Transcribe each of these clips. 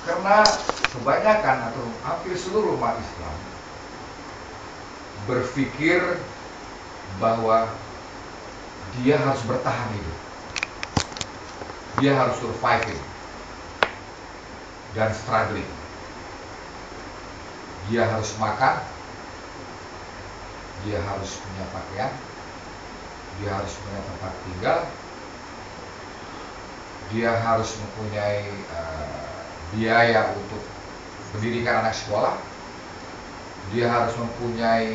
Karena kebanyakan atau hampir seluruh umat Islam berpikir bahwa dia harus bertahan hidup, dia harus surviving dan struggling, dia harus makan, dia harus punya pakaian, dia harus punya tempat tinggal, dia harus mempunyai biaya untuk pendidikan anak sekolah, dia harus mempunyai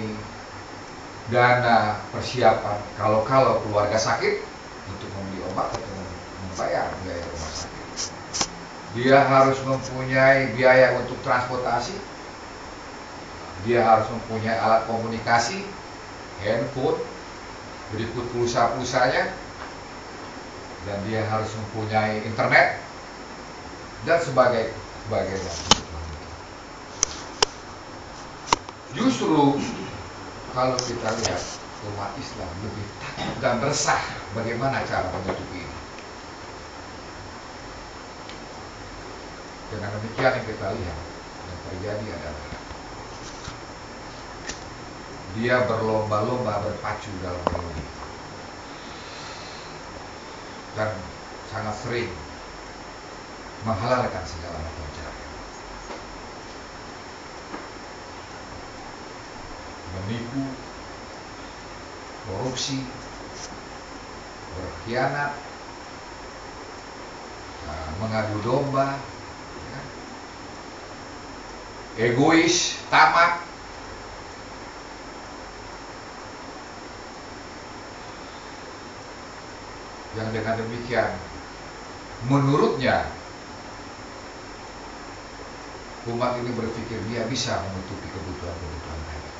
dana persiapan kalau keluarga sakit untuk membeli obat atau membayar biaya rumah sakit. Dia harus mempunyai biaya untuk transportasi, dia harus mempunyai alat komunikasi, handphone, berikut pulsa-pulsanya, dan dia harus mempunyai internet dan sebagainya. Justru kalau kita lihat umat Islam lebih takut dan resah bagaimana cara menutupi ini. Dengan demikian yang kita lihat yang terjadi adalah dia berlomba-lomba berpacu dalam melodi dan sangat sering menghalalkan segala macam cara, menipu, korupsi, berkhianat, mengadu domba, egois, tamak. Yang dengan demikian menurutnya umat ini berpikir dia bisa menutupi kebutuhan-kebutuhan tadi.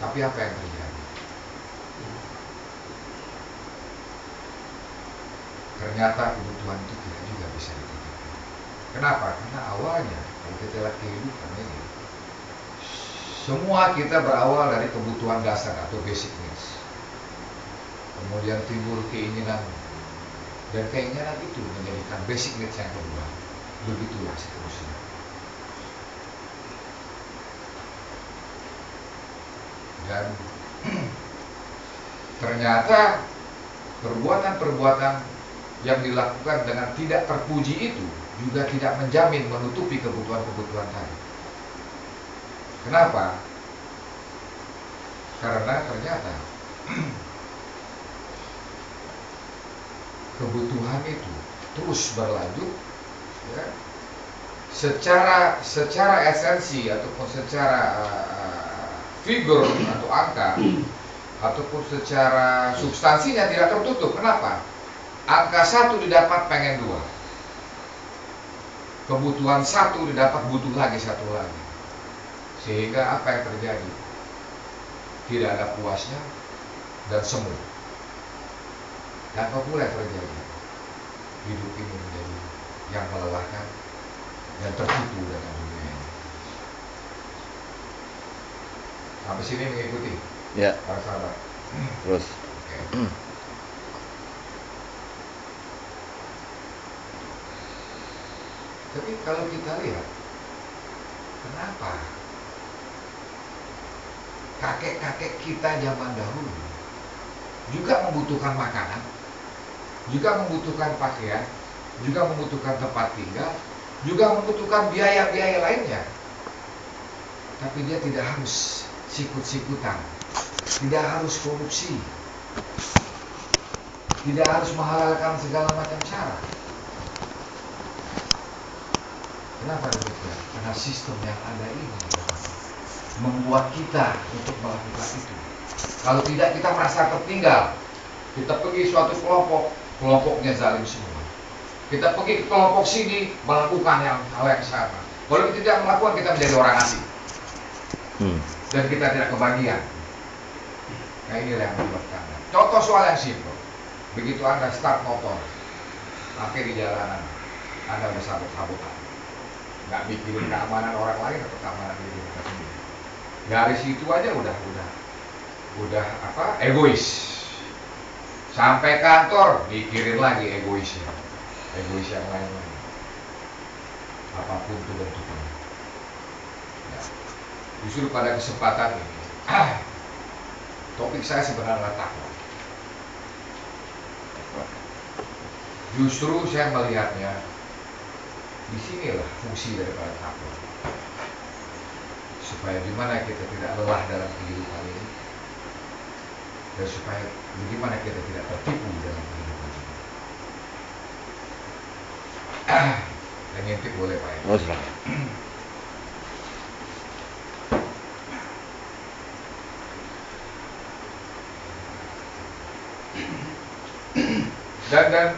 Tapi apa yang terjadi? Ternyata kebutuhan itu tidak juga bisa ditutupi. Kenapa? Karena awalnya kalau kita lihat kehidupan ini, semua kita berawal dari kebutuhan dasar atau basic needs. Kemudian timbul keinginan, dan keinginan itu menjadikan basic needs yang kedua. Begitulah seterusnya. Dan ternyata perbuatan-perbuatan yang dilakukan dengan tidak terpuji itu juga tidak menjamin menutupi kebutuhan-kebutuhan tadi. Kenapa? Karena ternyata kebutuhan itu terus berlanjut, ya, secara esensi ataupun secara figur atau angka ataupun secara substansinya tidak tertutup. Kenapa? Angka 1 didapat pengen 2, kebutuhan 1 didapat butuh lagi 1 lagi, sehingga apa yang terjadi? Tidak ada puasnya dan semu. Dan apabila terjadi, hidup ini menjadi yang melelahkan dan tertipu dengan dunia ini. Sampai sini mengikuti? Ya. Para sahabat. Terus. Okay. Tapi kalau kita lihat, kenapa kakek-kakek kita zaman dahulu juga membutuhkan makanan, juga membutuhkan pakaian, juga membutuhkan tempat tinggal, juga membutuhkan biaya-biaya lainnya. Tapi dia tidak harus sikut-sikutan, tidak harus korupsi, tidak harus menghalalkan segala macam cara. Kenapa demikian? Karena sistem yang ada ini membuat kita untuk melakukan itu. Kalau tidak, kita merasa tertinggal. Kita pergi suatu kelompok, kelompoknya zalim semua. Kita pergi ke kelompok sini, melakukan hal yang sama. Kalau kita tidak melakukan, kita menjadi orang asing. Dan kita tidak kebagian. Nah, inilah yang menyebabkan. Contoh soal yang simpel. Begitu Anda start motor, pakai di jalanan, Anda bersabot-sabotan. Nggak mikirin keamanan orang lain atau keamanan diri kita sendiri. Dari situ aja udah egois. Sampai kantor mikirin lagi egoisnya. egois yang lain-lain, apapun itu bentuknya. Ya. Justru pada kesempatan ini, topik saya sebenarnya takwa. Justru saya melihatnya disinilah fungsi daripada takwa, supaya gimana kita tidak lelah dalam kehidupan ini, dan supaya bagaimana kita tidak tertipu dalam kehidupan ini. Yang ngintip boleh Pak ya? Oh, silakan.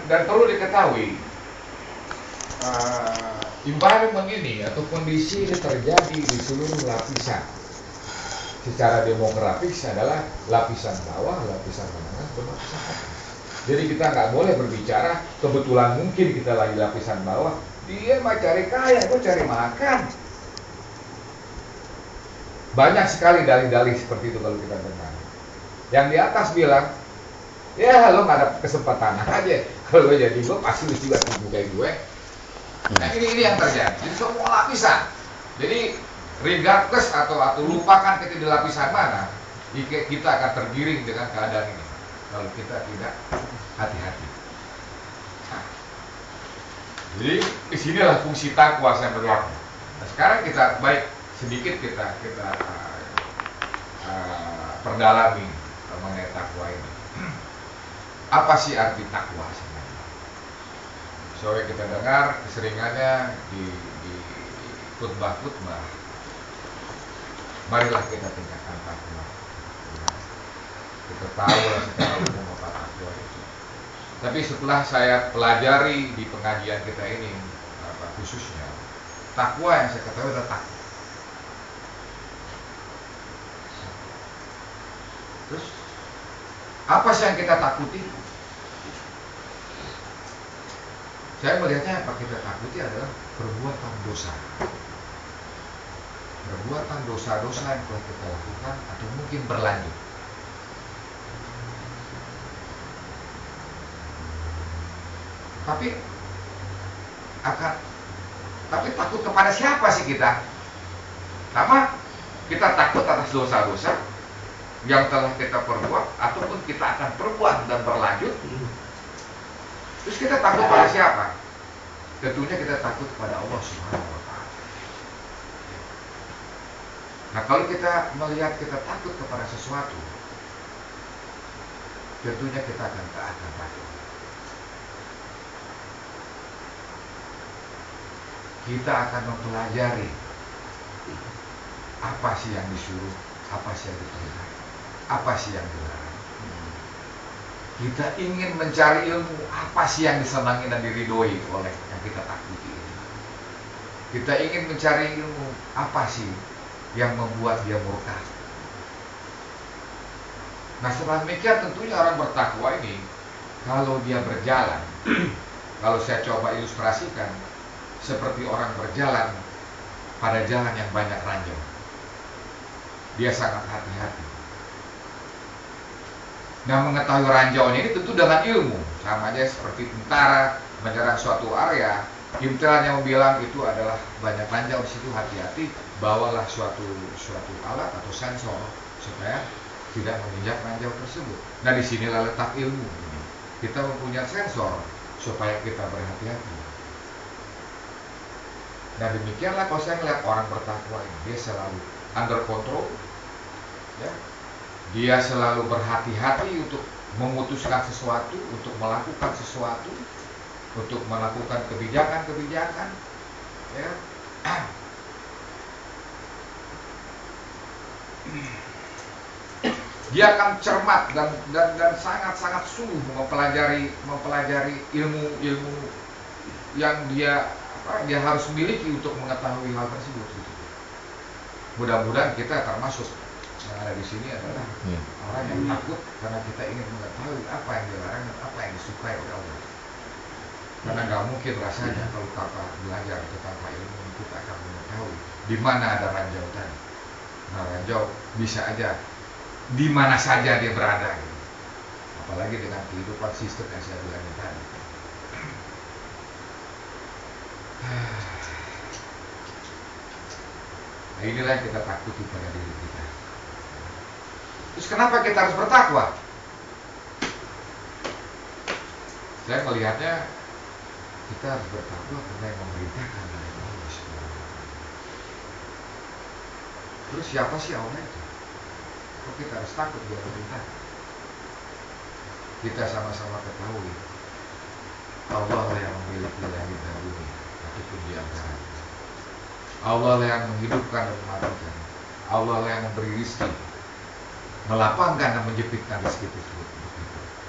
Dan perlu diketahui, environment ini atau kondisi ini terjadi di seluruh lapisan. Secara demografis adalah lapisan bawah, lapisan menengah, dan lapisan atas. Jadi kita nggak boleh berbicara kebetulan mungkin kita lagi lapisan bawah, dia mau cari kaya, gue cari makan. Banyak sekali dalih-dalih seperti itu kalau kita dengar. Yang di atas bilang, ya lo nggak ada kesempatan aja, kalau lo jadi gue pasti lo juga tinggi kayak gue. Nah ini yang terjadi, jadi semua lapisan. Jadi regardless atau lupakan kita di lapisan mana, kita akan tergiring dengan keadaan ini kalau kita tidak hati-hati. Nah, jadi disinilah fungsi takwa saya melihat. Nah, sekarang kita baik sedikit kita perdalami mengenai takwa ini. Apa sih arti takwa sebenarnya? Soalnya kita dengar keseringannya di khutbah-khutbah, marilah kita tingkatkan takwa. Kita tahu lah secara umum apa takwa itu. Tapi setelah saya pelajari di pengajian kita ini, khususnya takwa yang saya ketahui adalah takwa. Terus apa sih yang kita takuti? Saya melihatnya apa kita takuti adalah perbuatan dosa. Perbuatan dosa-dosa yang telah kita lakukan atau mungkin berlanjut. Tapi takut kepada siapa sih kita? Sama kita takut atas dosa-dosa yang telah kita perbuat ataupun kita akan perbuat dan berlanjut. Terus kita takut pada siapa? Tentunya kita takut kepada Allah Subhanahu wa Ta'ala. Nah, kalau kita melihat kita takut kepada sesuatu, tentunya kita akan takut. Kita akan mempelajari apa sih yang disuruh, apa sih yang diperintah, apa sih yang dilarang. Kita ingin mencari ilmu, apa sih yang disenangi dan diridhoi oleh yang kita takuti ini. Kita ingin mencari ilmu, apa sih yang membuat dia murka. Nah, setelah demikian tentunya orang bertakwa ini, kalau dia berjalan, kalau saya coba ilustrasikan, seperti orang berjalan pada jalan yang banyak ranjau. Dia sangat hati-hati. Nah, mengetahui ranjaunya ini tentu dengan ilmu. Sama aja seperti tentara menyerang suatu area, intelnya bilang itu adalah banyak ranjau di situ, hati-hati, bawalah suatu alat atau sensor supaya tidak menginjak ranjau tersebut. Nah, disinilah letak ilmu. Kita mempunyai sensor supaya kita berhati-hati. Nah, demikianlah kalau saya melihat orang bertakwa ini, dia selalu under control, ya. Dia selalu berhati-hati untuk memutuskan sesuatu, untuk melakukan sesuatu, untuk melakukan kebijakan-kebijakan, ya. Dia akan cermat dan sangat-sangat sungguh mempelajari ilmu-ilmu yang dia harus miliki untuk mengetahui hal tersebut. Mudah-mudahan kita termasuk yang ada di sini adalah orang yang takut karena kita ingin mengetahui apa yang dilarang dan apa yang disukai oleh Allah. Karena nggak mungkin rasanya kalau tanpa belajar atau tanpa ilmu kita akan mengetahui di mana ada ranjau tadi. Nah, ranjau bisa aja di mana saja dia berada, gitu. Apalagi dengan kehidupan sistem yang saya bilang tadi. Nah, inilah yang kita takuti pada diri kita. Terus kenapa kita harus bertakwa? Saya melihatnya kita harus bertakwa karena yang memerintahkan dari Allah SWT. Terus siapa sih Allah itu? Kok kita harus takut dia memerintah? Kita sama-sama ketahui Allah lah yang memiliki langit dan bumi ataupun di antaranya. Allah lah yang menghidupkan dan mematikan. Allah lah yang memberi rezeki, melapangkan dan menjepitkan rezeki tersebut.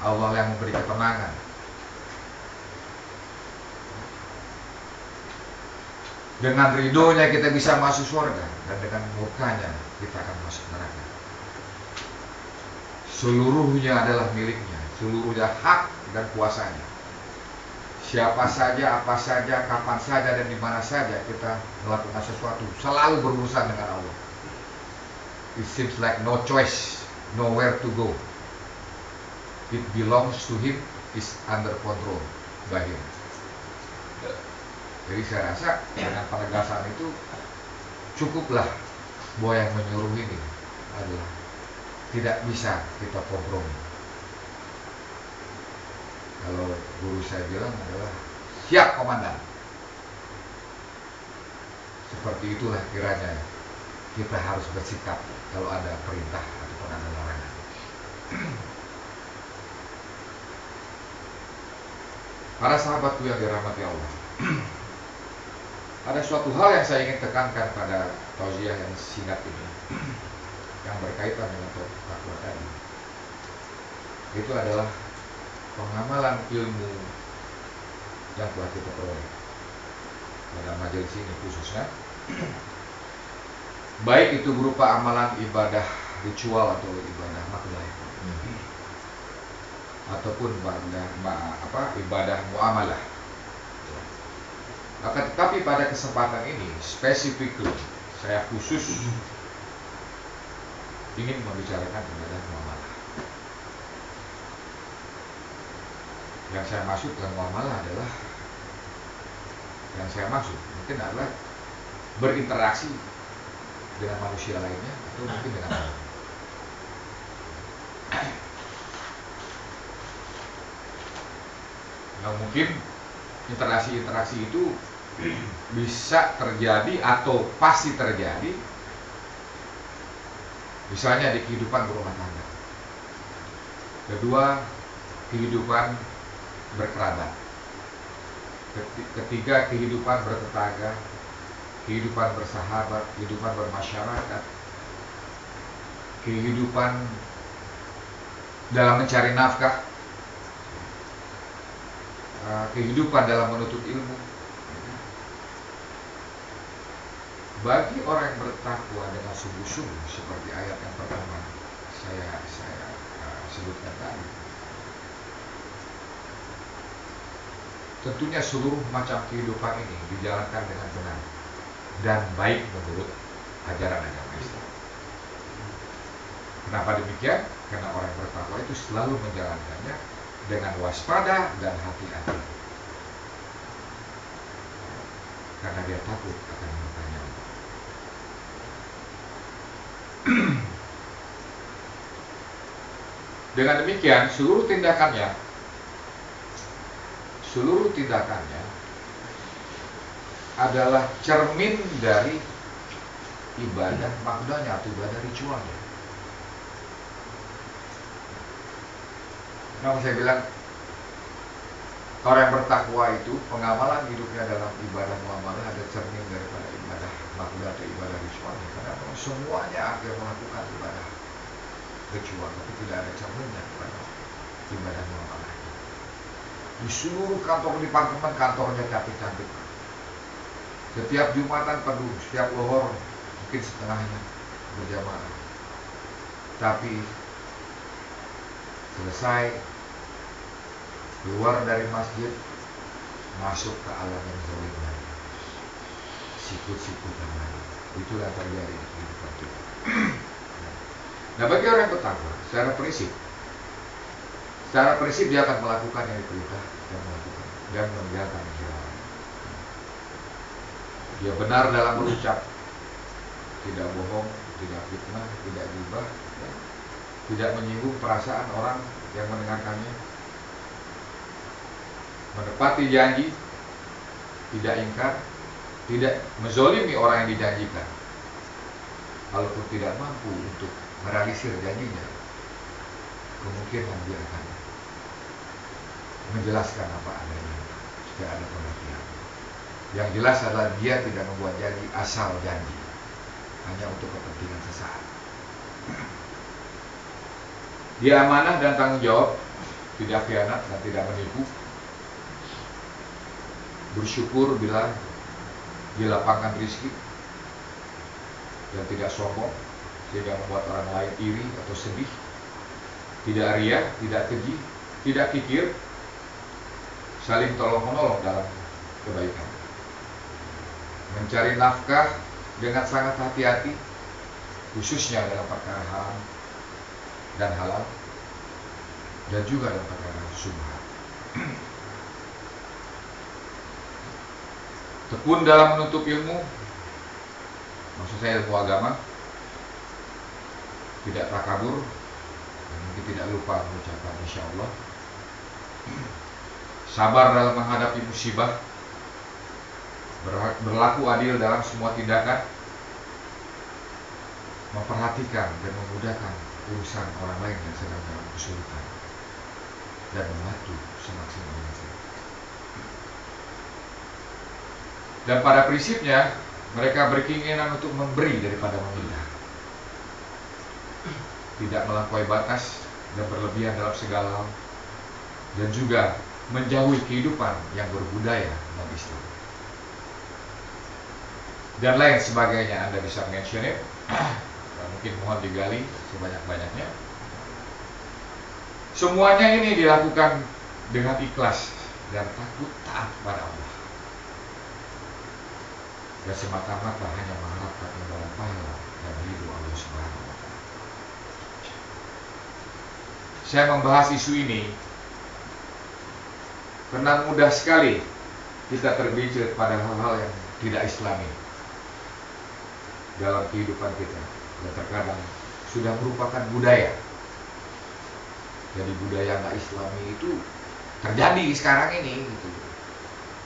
Allah lah yang memberi ketenangan. Dengan ridhonya kita bisa masuk surga, dan dengan murkanya kita akan masuk neraka. Seluruhnya adalah miliknya, seluruhnya hak dan kuasanya. Siapa saja, apa saja, kapan saja, dan di mana saja kita melakukan sesuatu, selalu berurusan dengan Allah. It seems like no choice, nowhere to go. It belongs to Him, is under control by Him. Jadi saya rasa dengan penegasan itu cukuplah bahwa yang menyuruh ini adalah tidak bisa kita kompromi. Kalau guru saya bilang adalah siap komandan. Seperti itulah kiranya kita harus bersikap kalau ada perintah ataupun ada larangan. Para sahabatku yang dirahmati Allah, ada suatu hal yang saya ingin tekankan pada tausiah yang singkat ini, yang berkaitan dengan takwa tadi. Itu adalah pengamalan ilmu yang telah kita peroleh pada majelis ini khususnya, baik itu berupa amalan ibadah ritual atau ibadah makhluk, ataupun ibadah muamalah. Akan tetapi pada kesempatan ini spesifikly saya khusus ingin membicarakan ibadah muamalah. Yang saya maksud dengan muamalah adalah, yang saya maksud mungkin adalah berinteraksi dengan manusia lainnya atau mungkin dengan Allah. Nah, mungkin interaksi itu bisa terjadi atau pasti terjadi, misalnya di kehidupan berumah tangga. Kedua, kehidupan berkerabat. Ketiga, kehidupan bertetangga, kehidupan bersahabat, kehidupan bermasyarakat, kehidupan dalam mencari nafkah, kehidupan dalam menuntut ilmu. Bagi orang yang bertakwa dengan sungguh-sungguh, seperti ayat yang pertama saya sebutkan tadi, tentunya seluruh macam kehidupan ini dijalankan dengan benar dan baik menurut ajaran agama Islam. Kenapa demikian? Karena orang bertakwa itu selalu menjalankannya dengan waspada dan hati-hati, karena dia takut akan murkanya Allah. Dengan demikian seluruh tindakannya adalah cermin dari ibadah maknanya atau ibadah ritualnya. Kenapa saya bilang orang yang bertakwa itu pengamalan hidupnya dalam ibadah muamalah ada cermin daripada ibadah makna atau ibadah ritualnya, karena semuanya akhir melakukan ibadah ritual tapi tidak ada cerminnya kepada ibadah muamalah. Di seluruh kantor departemen kantornya cantik-cantik, setiap Jumatan penuh, setiap lohor mungkin setengahnya berjamaah, tapi selesai keluar dari masjid, masuk ke alam yang zalim lagi, sikut-sikutan lagi. Itulah terjadi di kehidupan kita. Nah, bagi orang yang bertakwa, secara prinsip dia akan melakukan yang diperintah dan meninggalkan yang dilarang. Dia benar dalam berucap, tidak bohong, tidak fitnah, tidak gibah, ya. Tidak menyinggung perasaan orang yang mendengarkannya, menepati janji, tidak ingkar, tidak menzolimi orang yang dijanjikan. Kalaupun tidak mampu untuk merealisir janjinya, kemungkinan dia akan menjelaskan apa adanya jika ada pengertian. Yang jelas adalah dia tidak membuat janji asal janji, hanya untuk kepentingan sesaat. Dia amanah dan tanggung jawab, tidak khianat dan tidak menipu. Bersyukur bila dilapangkan rezeki dan tidak sombong sehingga membuat orang lain iri atau sedih. Tidak riya, tidak keji, tidak kikir, saling tolong-menolong dalam kebaikan. Mencari nafkah dengan sangat hati-hati, khususnya dalam perkara haram dan halal, dan juga dalam perkara syubhat. Tekun dalam menuntut ilmu, maksud saya ilmu agama, tidak takabur, dan mungkin tidak lupa mengucapkan insya Allah. Sabar dalam menghadapi musibah, berlaku adil dalam semua tindakan, memperhatikan dan memudahkan urusan orang lain yang sedang dalam kesulitan, dan membantu semaksimal mungkin. Dan pada prinsipnya mereka berkeinginan untuk memberi daripada meminta, tidak melampaui batas dan berlebihan dalam segala hal, dan juga menjauhi kehidupan yang berbudaya dan Islam dan lain sebagainya. Anda bisa mention it, dan mungkin mohon digali sebanyak-banyaknya. Semuanya ini dilakukan dengan ikhlas dan takut taat pada Allah, dan semata-mata hanya mengharapkan imbalan pahala dan ridho Allah Subhanahu wa Ta'ala. Saya membahas isu ini karena mudah sekali kita tergelincir pada hal-hal yang tidak Islami dalam kehidupan kita, dan terkadang sudah merupakan budaya. Jadi budaya nggak Islami itu terjadi sekarang ini gitu.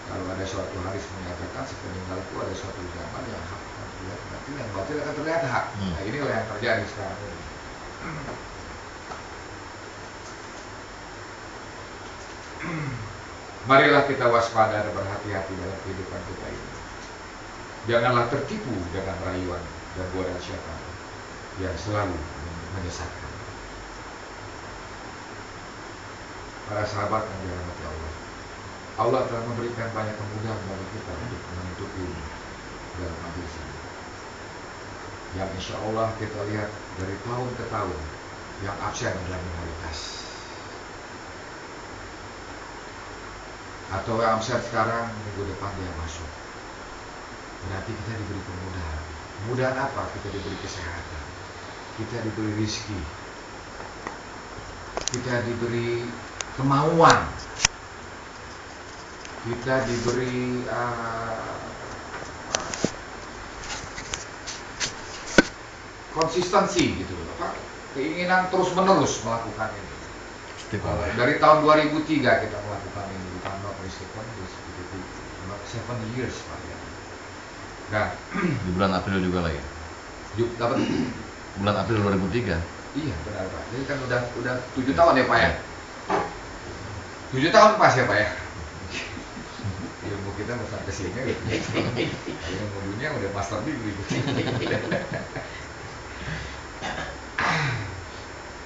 Kalau ada suatu hadis menyatakan sepeninggalku ada suatu zaman yang hak akan terlihat batil, yang batil akan terlihat hak. Nah, inilah yang terjadi sekarang ini. Marilah kita waspada dan berhati-hati dalam kehidupan kita ini. Janganlah tertipu dengan rayuan dan godaan syaitan yang selalu menyesatkan. Para sahabat yang dirahmati Allah, Allah telah memberikan banyak kemudahan bagi kita untuk menuntut ilmu dalam majelis ini, yang insya Allah kita lihat dari tahun ke tahun yang absen adalah minoritas, atau yang absen sekarang minggu depan dia masuk. Berarti kita diberi kemudahan. Kemudahan apa? Kita diberi kesehatan, kita diberi rezeki, kita diberi kemauan, kita diberi konsistensi gitu, keinginan terus menerus melakukan ini. Dari tahun 2003 kita melakukan ini, bukan not mistaken, 7 years Pak ya. Nah, di bulan April juga lah ya. Dapat Bulan April 2003. Iya benar Pak. Jadi kan udah 7 tahun ya Pak ya. 7 tahun pas ya Pak ya. Ilmu kita mau sampai sini gitu. Ilmu dunia udah master degree.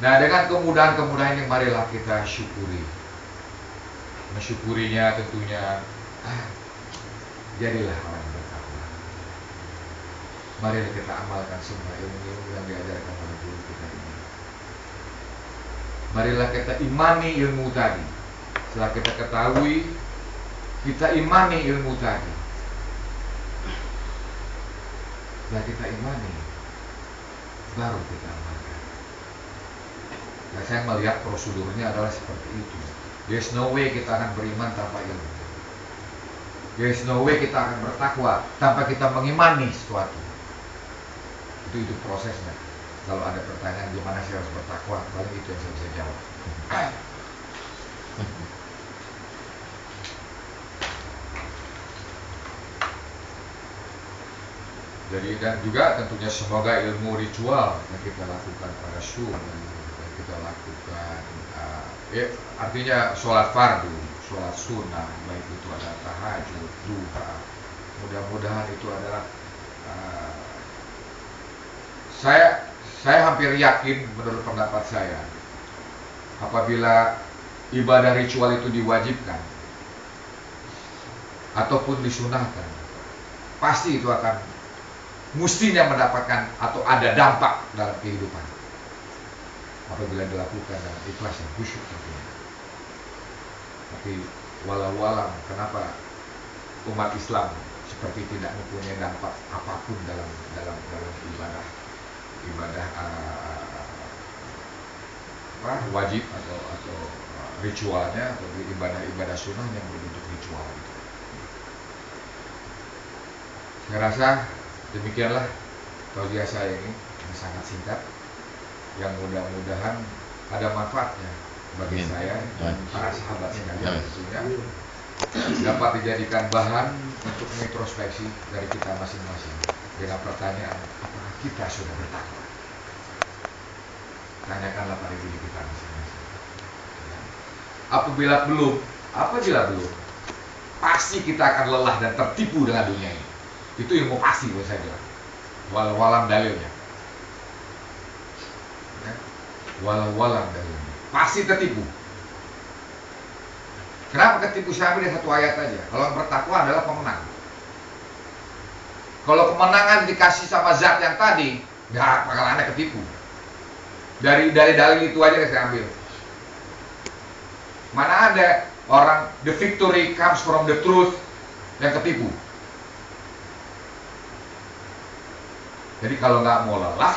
Nah, dengan kemudahan-kemudahan ini marilah kita syukuri. Mensyukurinya tentunya jadilah orang yang bertakwa. Marilah kita amalkan semua ilmu-ilmu yang diajarkan oleh guru kita ini. Marilah kita imani ilmu tadi. Setelah kita ketahui, kita imani ilmu tadi. Setelah kita imani, baru kita amalkan. Nah, saya melihat prosedurnya adalah seperti itu. There's no way kita akan beriman tanpa ilmu. There's no way kita akan bertakwa tanpa kita mengimani sesuatu. Itu prosesnya. Kalau ada pertanyaan gimana saya harus bertakwa, paling itu yang saya bisa jawab. Jadi dan juga tentunya semoga ilmu ritual yang kita lakukan pada subuh yang kita lakukan, artinya sholat fardu, sholat sunnah, baik itu adalah tahajud, duha, mudah-mudahan itu adalah saya hampir yakin menurut pendapat saya, apabila ibadah ritual itu diwajibkan ataupun disunahkan, pasti itu akan mestinya mendapatkan atau ada dampak dalam kehidupan apabila dilakukan dengan ikhlas dan khusyuk tentunya. Tapi walau kenapa umat Islam seperti tidak mempunyai dampak apapun dalam ibadah wajib atau ritualnya atau ibadah sunnah yang berbentuk ritual itu. Saya rasa demikianlah tausiah saya ini yang sangat singkat, yang mudah-mudahan ada manfaatnya bagi saya dan para sahabat sekalian tentunya, dapat dijadikan bahan untuk introspeksi dari kita masing-masing dengan pertanyaan, apakah kita sudah bertakwa? Tanyakanlah pada diri kita masing-masing. Apabila belum, pasti kita akan lelah dan tertipu dengan dunia ini. Itu ilmu pasti buat saya bilang. Walau dalilnya. Ya. Walau dalilnya. Pasti tertipu. Kenapa ketipu? Saya ambil satu ayat aja. Kalau bertakwa adalah pemenang. Kalau kemenangan dikasih sama zat yang tadi, nggak bakalan ada ketipu. Dari dalil itu aja saya ambil. Mana ada orang the victory comes from the truth yang ketipu. Jadi kalau nggak mau lelah,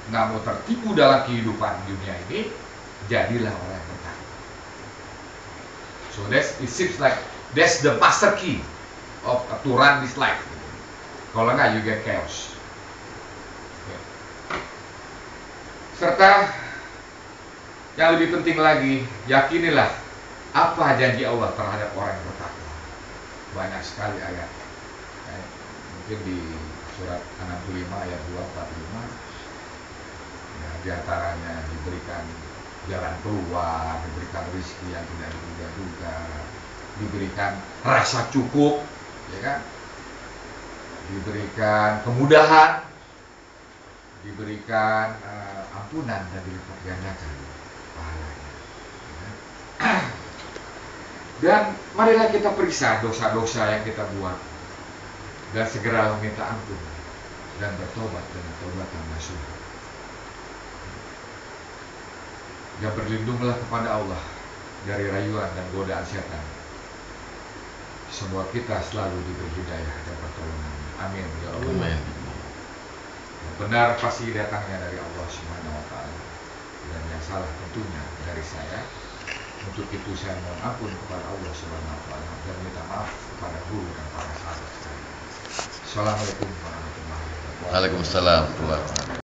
nggak mau tertipu dalam kehidupan dunia ini, jadilah orang yang bertakwa. So it seems like that's the master key of to run this life. Kalau nggak, you get chaos. Okay. Serta yang lebih penting lagi, yakinilah apa janji Allah terhadap orang yang bertakwa. Banyak sekali ayat. Mungkin di surat 65 ayat 245 ya, diantaranya diberikan jalan keluar, diberikan rezeki yang tidak diduga-duga, diberikan rasa cukup, ya kan? Diberikan kemudahan, diberikan ampunan dan dilipat gandakan pahalanya, ya kan? Dan marilah kita periksa dosa-dosa yang kita buat dan segera meminta ampun dan bertobat dengan taubatan nasuh. Dan berlindunglah kepada Allah dari rayuan dan godaan setan. Semua kita selalu diberi hidayah dan pertolongan. Amin ya Allah. Yang benar pasti datangnya dari Allah Subhanahu wa taala. Dan yang salah tentunya dari saya. Untuk itu saya mohon ampun kepada Allah Subhanahu wa taala dan minta maaf kepada guru dan para sahabat sekalian. Assalamualaikum warahmatullahi wabarakatuh. Waalaikumsalam warahmatullahi wabarakatuh.